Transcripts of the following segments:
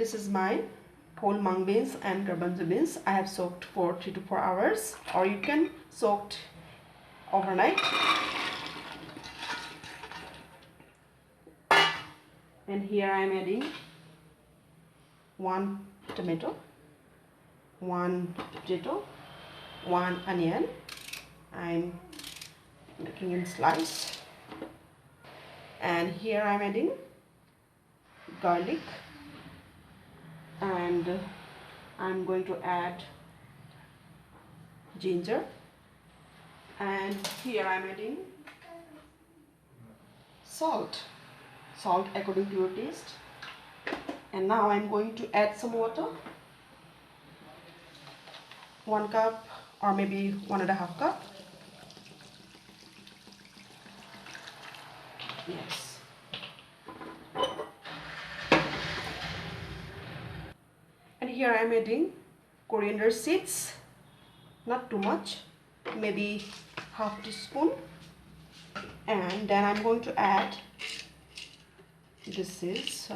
This is my whole mung beans and garbanzo beans. I have soaked for 3 to 4 hours, or you can soak overnight. And here I am adding 1 tomato, 1 potato, 1 onion. I'm making in slice. And here I'm adding garlic, and I'm going to add ginger, and here I'm adding salt according to your taste. And now I'm going to add some water, 1 cup or maybe 1.5 cup. Yes. And here I'm adding coriander seeds, not too much, maybe half teaspoon. And then I'm going to add, this is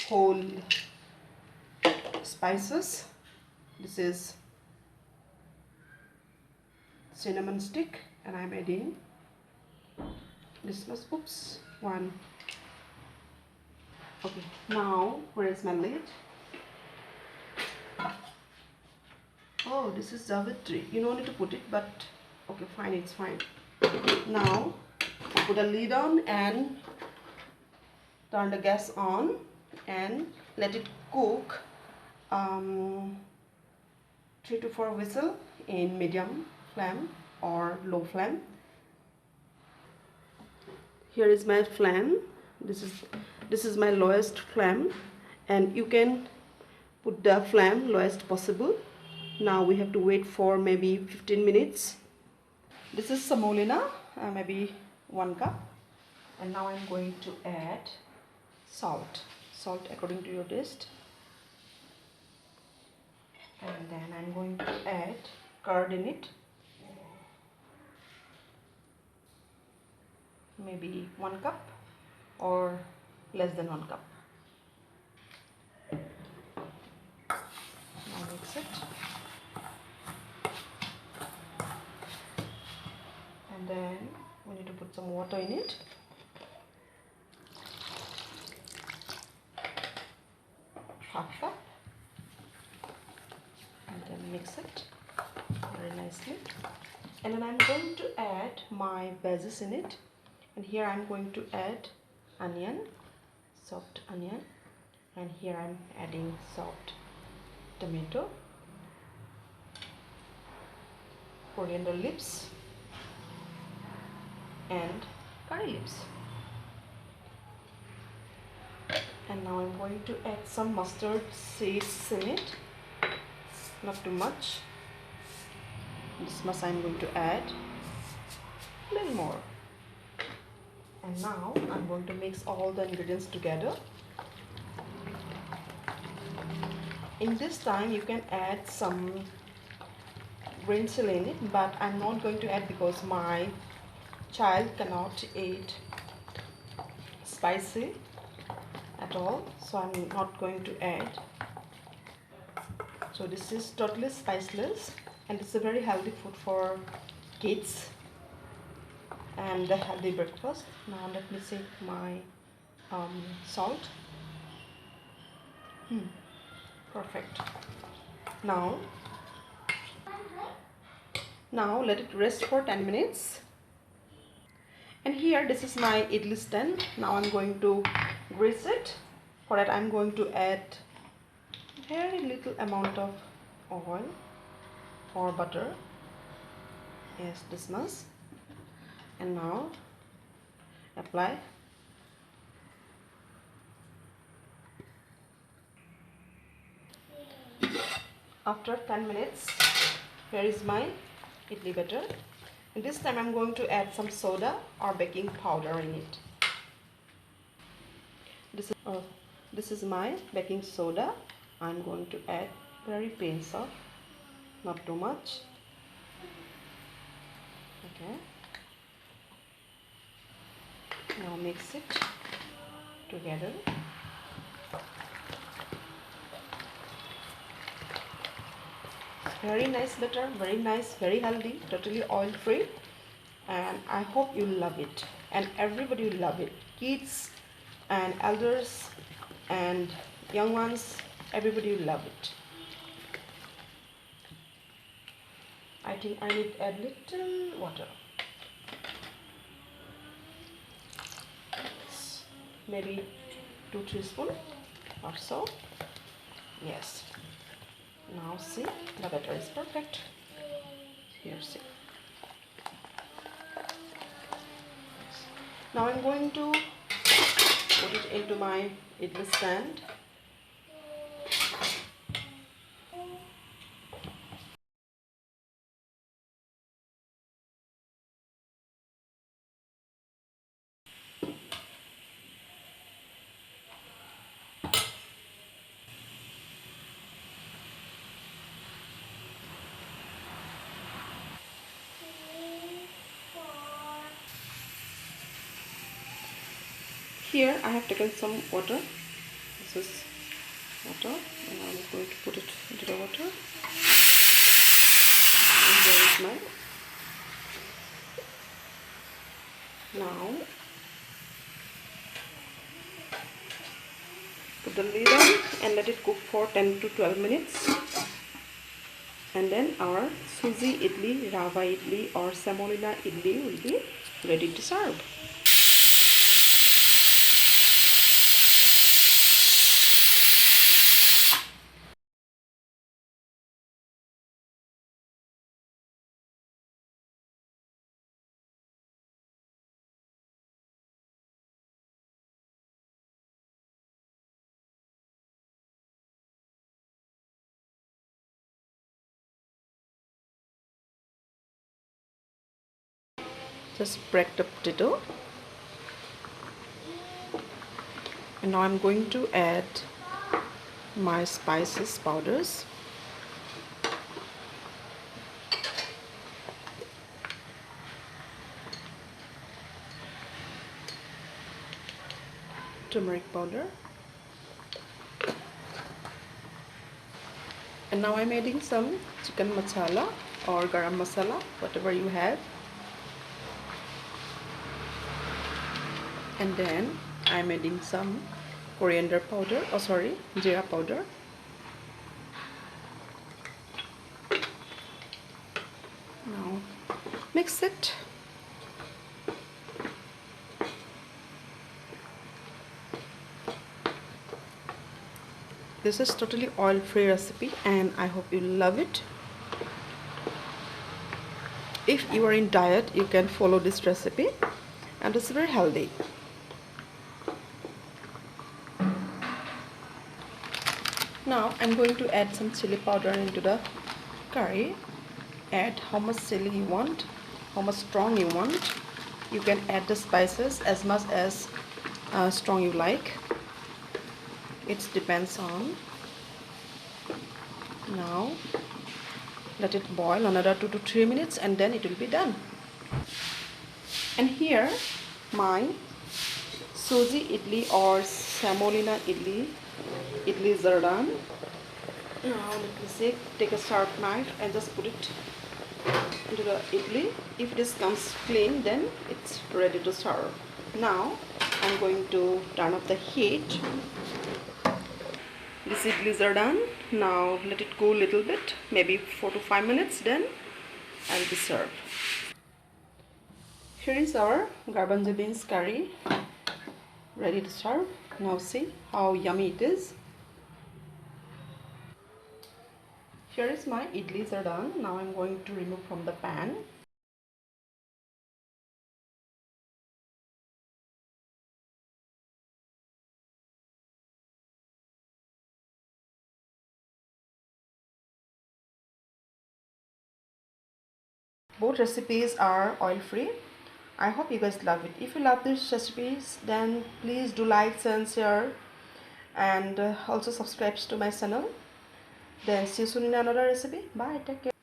whole spices. This is cinnamon stick, and I'm adding this much. Oops, 1. Okay, now where is my lid? Oh, this is Rawaidly. You don't need to put it, but okay, fine, it's fine. Now I put a lid on and turn the gas on and let it cook 3 to 4 whistles in medium flame or low flame. Here is my flame. This is my lowest flame, and you can put the flame lowest possible. Now we have to wait for maybe 15 minutes. This is semolina, maybe 1 cup. And now I'm going to add salt according to your taste. And then I'm going to add curd in it, maybe 1 cup or less than 1 cup. Now mix it. And then we need to put some water in it. Half cup. And then mix it very nicely. And then I'm going to add my veggies in it. And here I'm going to add onion, soft onion. And here I'm adding soft tomato, coriander leaves, and curry leaves. And now I'm going to add some mustard seeds in it, not too much. This much I'm going to add, a little more. And now I'm going to mix all the ingredients together. In this time you can add some green chili in it, but I'm not going to add because my child cannot eat spicy at all, so I'm not going to add. So this is totally spiceless, and it's a very healthy food for kids and the healthy breakfast. Now let me check my salt. Perfect. Now let it rest for 10 minutes. And here, this is my idli stand. Now I'm going to grease it. For that I'm going to add very little amount of oil or butter. Yes, this much. And now apply. After 10 minutes, here is my idli batter. And this time I'm going to add some soda or baking powder in it. This is my baking soda. I'm going to add very pinch of, not too much. Okay. Now mix it together. Very nice batter, very nice, very healthy, totally oil free, and I hope you love it and everybody will love it. Kids and elders and young ones, everybody will love it. I think I need to add little water. Maybe 2 teaspoons or so. Yes. Now see, the batter is perfect. Here, see. Now I'm going to put it into my idli stand. Here I have taken some water. This is water, and I'm going to put it into the water. And here is my. Now put the lid on and let it cook for 10 to 12 minutes. And then our Suji Idly, Rawa Idly or Semolina Idly will be ready to serve. Just break the potato, and now I'm going to add my spices powders. Turmeric powder, and now I'm adding some chicken masala or garam masala, whatever you have. And then I'm adding some coriander powder, jeera powder. Now mix it. This is totally oil-free recipe and I hope you love it. If you are in diet, you can follow this recipe, and it's very healthy. Now I'm going to add some chili powder into the curry. Add how much chili you want, how much strong you want. You can add the spices as much as strong you like. It depends on. Now let it boil another 2 to 3 minutes and then it will be done. And here my Suji Idly or Semolina Idly are done. Now let me see, take a sharp knife and just put it into the idli. If this comes clean, then it's ready to serve. Now I'm going to turn off the heat. These idlis are done. Now let it cool a little bit, maybe 4 to 5 minutes, then I'll be served. Here is our garbanzo beans curry ready to serve. Now see how yummy it is. Here is my idlis are done. Now I'm going to remove from the pan. Both recipes are oil free. I hope you guys love it. If you love these recipes, then please do like and share, and also subscribe to my channel. Then see you soon in another recipe. Bye, take care.